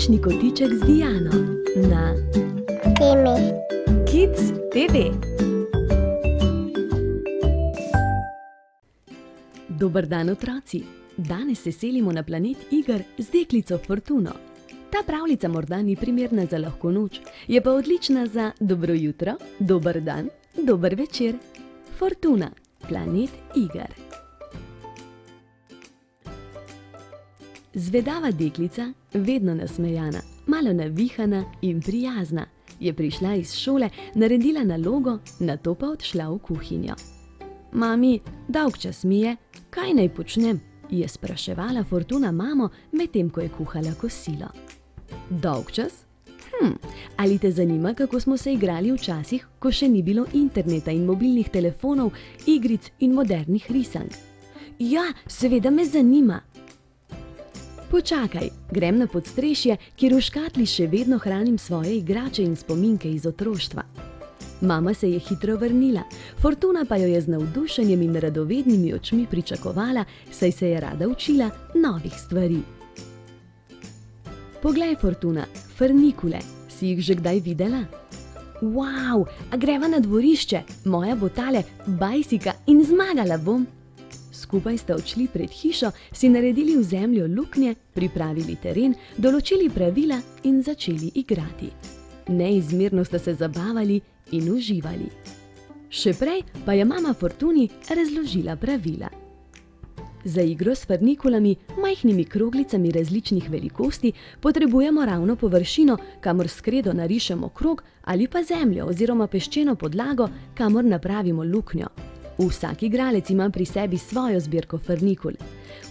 Različni kotiček z Diano na Temi. Kids TV. Dober dan, otroci! Danes se selimo na planet iger z deklico Fortuno. Ta pravljica morda ni primerna za lahko noč, je pa odlična za dobro jutro, dober dan, dober večer. Fortuna, planet iger. Zvedava deklica, vedno nasmejana, malo navihana in prijazna, je prišla iz šole, naredila nalogo, nato pa odšla v kuhinjo. Mami, dolgčas mi je, kaj naj počnem? Je spraševala Fortuna mamo, medtem ko je kuhala kosilo. Dolgčas? Ali te zanima, kako smo se igrali včasih, ko še ni bilo interneta in mobilnih telefonov, igric in modernih risank? Ja, seveda me zanima. Počakaj, grem na podstrešje, kjer v škatli še vedno hranim svoje igrače in spominke iz otroštva. Mama se je hitro vrnila, Fortuna pa jo je z navdušenjem in radovednimi očmi pričakovala, saj se je rada učila novih stvari. Poglej, Fortuna, frnikule, si jih že kdaj videla? Wow, a greva na dvorišče, moja bo tale bajsika in zmagala bom. Skupaj sta odšli pred hišo, si naredili v zemljo luknje, pripravili teren, določili pravila in začeli igrati. Neizmerno sta se zabavali in uživali. Še prej pa je mama Fortuni razložila pravila. Za igro s frnikulami, majhnimi kroglicami različnih velikosti, potrebujemo ravno površino, kamor s kredo narišemo krog, ali pa zemljo oziroma peščeno podlago, kamor napravimo luknjo. Vsak igralec ima pri sebi svojo zbirko frnikul.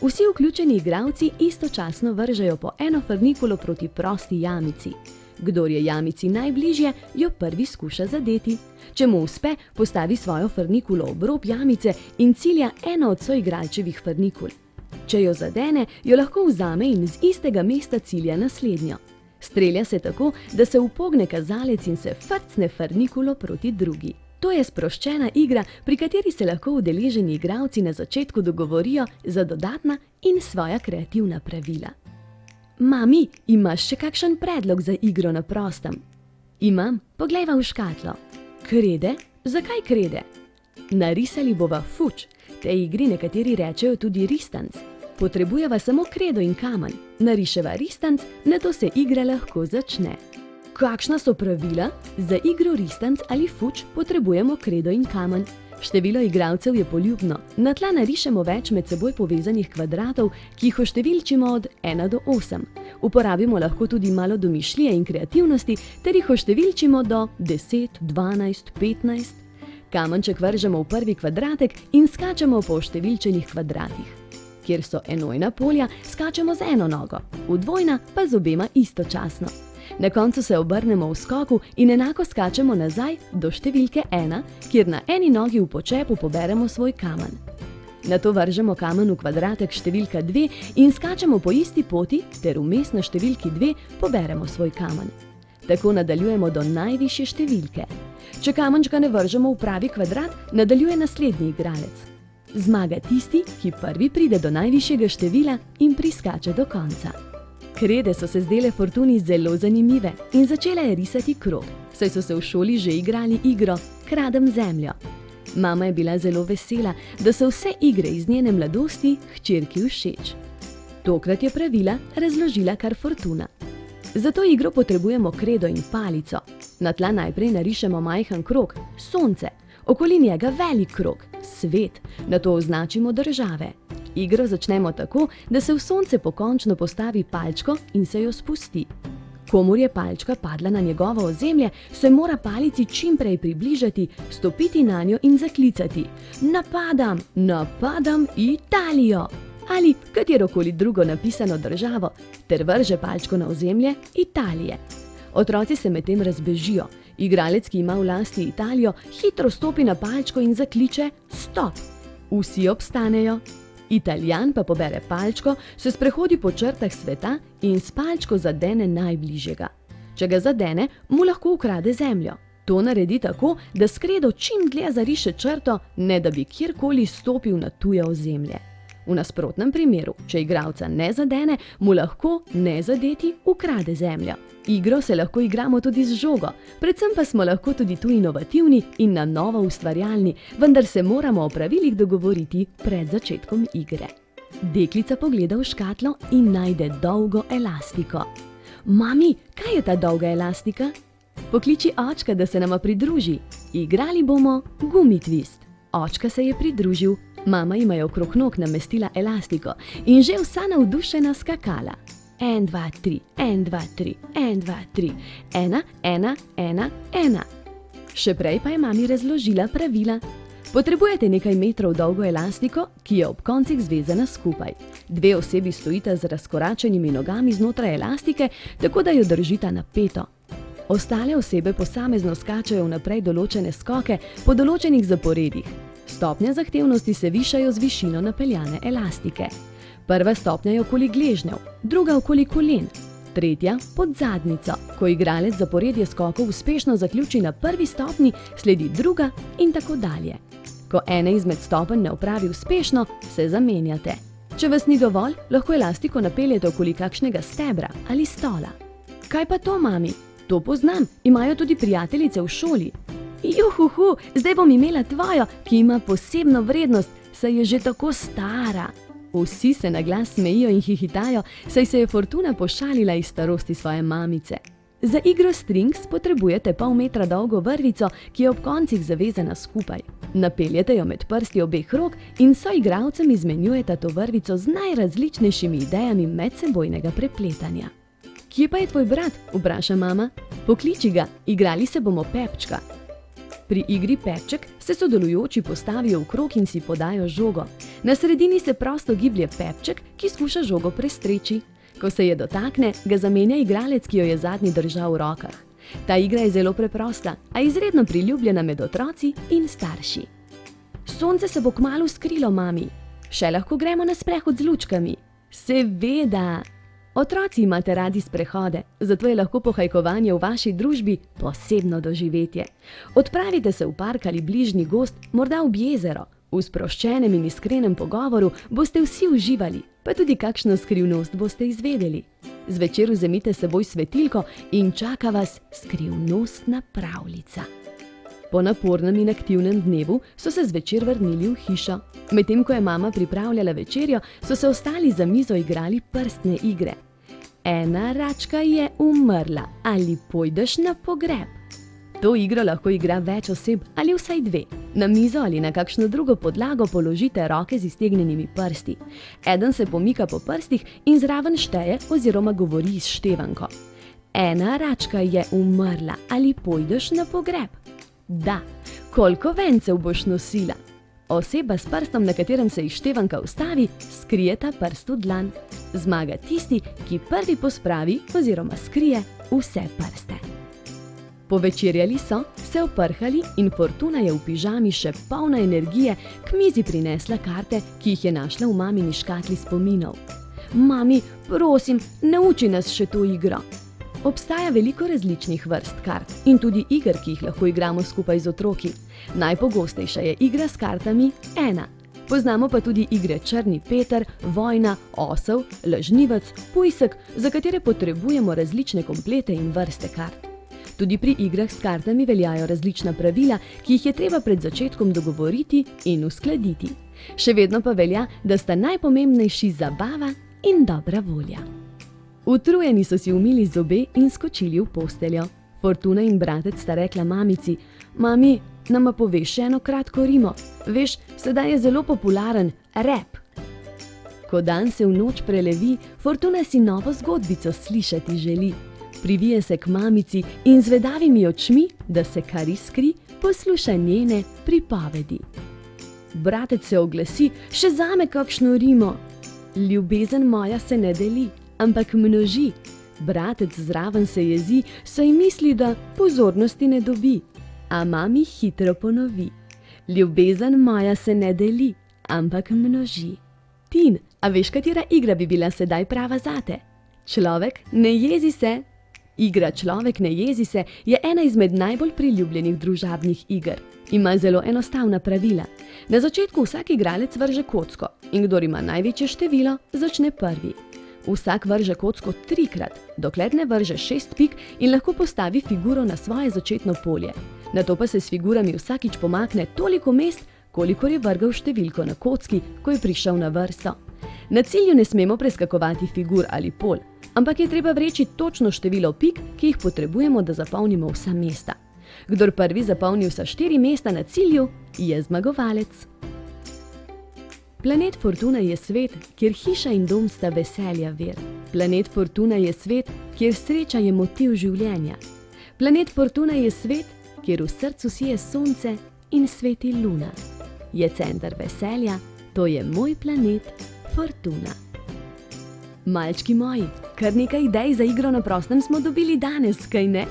Vsi vključeni igralci istočasno vržejo po eno frnikulo proti prosti jamici. Kdor je jamici najbližje, jo prvi skuša zadeti. Če mu uspe, postavi svojo frnikulo ob rob jamice in cilja eno od soigralčevih frnikul. Če jo zadene, jo lahko vzame in z istega mesta cilja naslednjo. Strelja se tako, da se upogne kazalec in se frcne frnikulo proti drugi. To je sproščena igra, pri kateri se lahko udeleženi igralci na začetku dogovorijo za dodatna in svoja kreativna pravila. Mami, imaš še kakšen predlog za igro na prostem? Imam, poglejva v škatlo. Krede? Zakaj krede? Narisali bova fuč, tej igri nekateri rečejo tudi ristanc. Potrebujeva samo kredo in kamen. Nariševa ristanc, nato se igra lahko začne. Kakšna so pravila? Za igro ristanc ali fuč potrebujemo kredo in kamen. Število igralcev je poljubno. Na tla narišemo več med seboj povezanih kvadratov, ki jih oštevilčimo od 1 do 8. Uporabimo lahko tudi malo domišljije in kreativnosti, ter jih oštevilčimo do 10, 12, 15. Kamenček vržemo v prvi kvadratek in skačemo po oštevilčenih kvadratih. Kjer so enojna polja, skačemo z eno nogo, v dvojna pa z obema istočasno. Na koncu se obrnemo v skoku in enako skačemo nazaj do številke 1, kjer na eni nogi v počepu poberemo svoj kamen. Nato vržemo kamen v kvadratek številka 2 in skačemo po isti poti, ter vmes na številki 2 poberemo svoj kamen. Tako nadaljujemo do najvišje številke. Če kamenčka ne vržemo v pravi kvadrat, nadaljuje naslednji igralec. Zmaga tisti, ki prvi pride do najvišjega števila in priskače do konca. Krede so se zdele Fortuni zelo zanimive in začela je risati krog, saj so se v šoli že igrali igro Kradem zemljo. Mama je bila zelo vesela, da so vse igre iz njene mladosti hčerki všeč. Tokrat je pravila razložila kar Fortuna. Za to igro potrebujemo kredo in palico. Na tla najprej narišemo majhen krog, sonce, okoli njega velik krog, svet, nato označimo države. Igro začnemo tako, da se v sonce pokončno postavi palčko in se jo spusti. Komur je palčka padla na njegovo ozemlje, se mora palici čim prej približati, stopiti nanjo in zaklicati: Napadam, napadam Italijo! Ali katerokoli drugo napisano državo, ter vrže palčko na ozemlje Italije. Otroci se medtem razbežijo. Igralec, ki ima v lasti Italijo, hitro stopi na palčko in zakliče: Stop! Vsi obstanejo. Italijan pa pobere palčko, se sprehodi po črtah sveta in s palčko zadene najbližjega. Če ga zadene, mu lahko ukrade zemljo. To naredi tako, da s kredo čim dlje zariše črto, ne da bi kjerkoli stopil na tuje ozemlje. V nasprotnem primeru, če igralca ne zadene, mu lahko nezadeti ukrade zemljo. Igro se lahko igramo tudi z žogo, predvsem pa smo lahko tudi tu inovativni in na novo ustvarjalni, vendar se moramo o pravilih dogovoriti pred začetkom igre. Deklica pogleda v škatlo in najde dolgo elastiko. Mami, kaj je ta dolga elastika? Pokliči očka, da se nama pridruži. Igrali bomo gumitvist. Očka se je pridružil, mama jima je okrog nog namestila elastiko in že vsa navdušena skakala. 1, 2, 3, 1, 2, 3, 1, 2, 3, 1, 1, 1, 1. Še prej pa je mami razložila pravila. Potrebujete nekaj metrov dolgo elastiko, ki je ob koncih zvezana skupaj. 2 osebi stojita z razkoračenimi nogami znotraj elastike, tako da jo držita napeto. Ostale osebe posamezno skačejo vnaprej določene skoke po določenih zaporedih. Stopnje zahtevnosti se višajo z višino napeljane elastike. Prva stopnja je okoli gležnjev, druga okoli kolen, tretja pod zadnjico. Ko igralec zaporedje skokov uspešno zaključi na prvi stopnji, sledi druga in tako dalje. Ko ene izmed stopenj ne opravi uspešno, se zamenjate. Če vas ni dovolj, lahko elastiko napeljete okoli kakšnega stebra ali stola. Kaj pa to, mami? To poznam, imajo tudi prijateljice v šoli. Juhuhu, zdaj bom imela tvojo, ki ima posebno vrednost, saj je že tako stara. Vsi se na glas smejijo in hihitajo, saj se je Fortuna pošalila iz starosti svoje mamice. Za igro Strings potrebujete pol metra dolgo vrvico, ki je ob koncih zavezana skupaj. Napeljete jo med prsti obeh rok in soigralcem izmenjujete to vrvico z najrazličnejšimi idejami medsebojnega prepletanja. Kje pa je tvoj brat? Vpraša mama. Pokliči ga, igrali se bomo pepčka. Pri igri pepček se sodelujoči postavijo v krog in si podajo žogo. Na sredini se prosto giblje pepček, ki skuša žogo prestreči. Ko se je dotakne, ga zamenja igralec, ki jo je zadnji držal v rokah. Ta igra je zelo preprosta, a izredno priljubljena med otroci in starši. Sonce se bo kmalu skrilo, mami. Še lahko gremo na sprehod z lučkami. Seveda! Otroci imate radi sprehode, zato je lahko pohajkovanje v vaši družbi posebno doživetje. Odpravite se v park ali bližnji gozd, morda ob jezero. V sproščenem in iskrenem pogovoru boste vsi uživali, pa tudi kakšno skrivnost boste izvedeli. Zvečer vzemite s seboj svetilko in čaka vas skrivnostna pravljica. Po napornem in aktivnem dnevu so se zvečer vrnili v hišo. Medtem ko je mama pripravljala večerjo, so se ostali za mizo igrali prstne igre. Ena račka je umrla, ali pojdeš na pogreb? To igro lahko igra več oseb ali vsaj 2. Na mizo ali na kakšno drugo podlago položite roke z iztegnjenimi prsti. Eden se pomika po prstih in zraven šteje oziroma govori s števanko. Ena račka je umrla, ali pojdeš na pogreb? Da, koliko vencev boš nosila? Oseba s prstom, na katerem se izštevanka ustavi, skrije ta prst v dlan. Zmaga tisti, ki prvi pospravi oziroma skrije vse prste. Povečerjali so, se oprhali in Fortuna je v pižami še polna energije k mizi prinesla karte, ki jih je našla v mamini škatli spominov. Mami, prosim, nauči nas še to igro. Obstaja veliko različnih vrst kart in tudi iger, ki jih lahko igramo skupaj z otroki. Najpogostejša je igra s kartami 1. Poznamo pa tudi igre Črni Peter, Vojna, Osel, Lažnivec, Pujsek, za katere potrebujemo različne komplete in vrste kart. Tudi pri igrah s kartami veljajo različna pravila, ki jih je treba pred začetkom dogovoriti in uskladiti. Še vedno pa velja, da sta najpomembnejši zabava in dobra volja. Utrujeni so si umili zobe in skočili v posteljo. Fortuna in bratec sta rekla mamici: Mami, nama poveš še eno kratko rimo. Veš, sedaj je zelo popularen rap. Ko dan se v noč prelevi, Fortuna si novo zgodbico slišati želi. Privije se k mamici in z vedavimi očmi, da se kar iskri, posluša njene pripovedi. Bratec se oglasi: Še zame kakšno rimo. Ljubezen moja se ne deli, ampak množi. Bratec zraven se jezi, saj misli, da pozornosti ne dobi. A mami hitro ponovi: Ljubezen moja se ne deli, ampak množi. Tin, a veš, katera igra bi bila sedaj prava zate? Človek, ne jezi se. Igra Človek ne jezi se je ena izmed najbolj priljubljenih družabnih iger. Ima zelo enostavna pravila. Na začetku vsak igralec vrže kocko in kdor ima največje število, začne prvi. Vsak vrže kocko 3-krat, dokler ne vrže 6 pik in lahko postavi figuro na svoje začetno polje. Nato pa se s figurami vsakič pomakne toliko mest, kolikor je vrgel številko na kocki, ko je prišel na vrsto. Na cilju ne smemo preskakovati figur ali pol, ampak je treba vreči točno število pik, ki jih potrebujemo, da zapolnimo vsa mesta. Kdor prvi zapolni vsa 4 mesta na cilju, je zmagovalec. Planet Fortuna je svet, kjer hiša in dom sta veselja vir. Planet Fortuna je svet, kjer sreča je motiv življenja. Planet Fortuna je svet, kjer v srcu sije sonce in sveti luna. Je center veselja, to je moj planet Fortuna. Malčki moji, kar nekaj idej za igro na prostem smo dobili danes, kaj ne?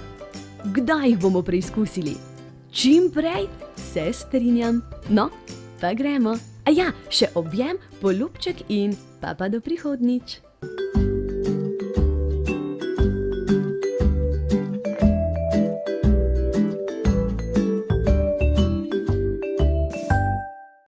Kdaj jih bomo preizkusili? Čim prej, se strinjam. No, pa gremo. A ja, še objem, poljubček in pa do prihodnjič.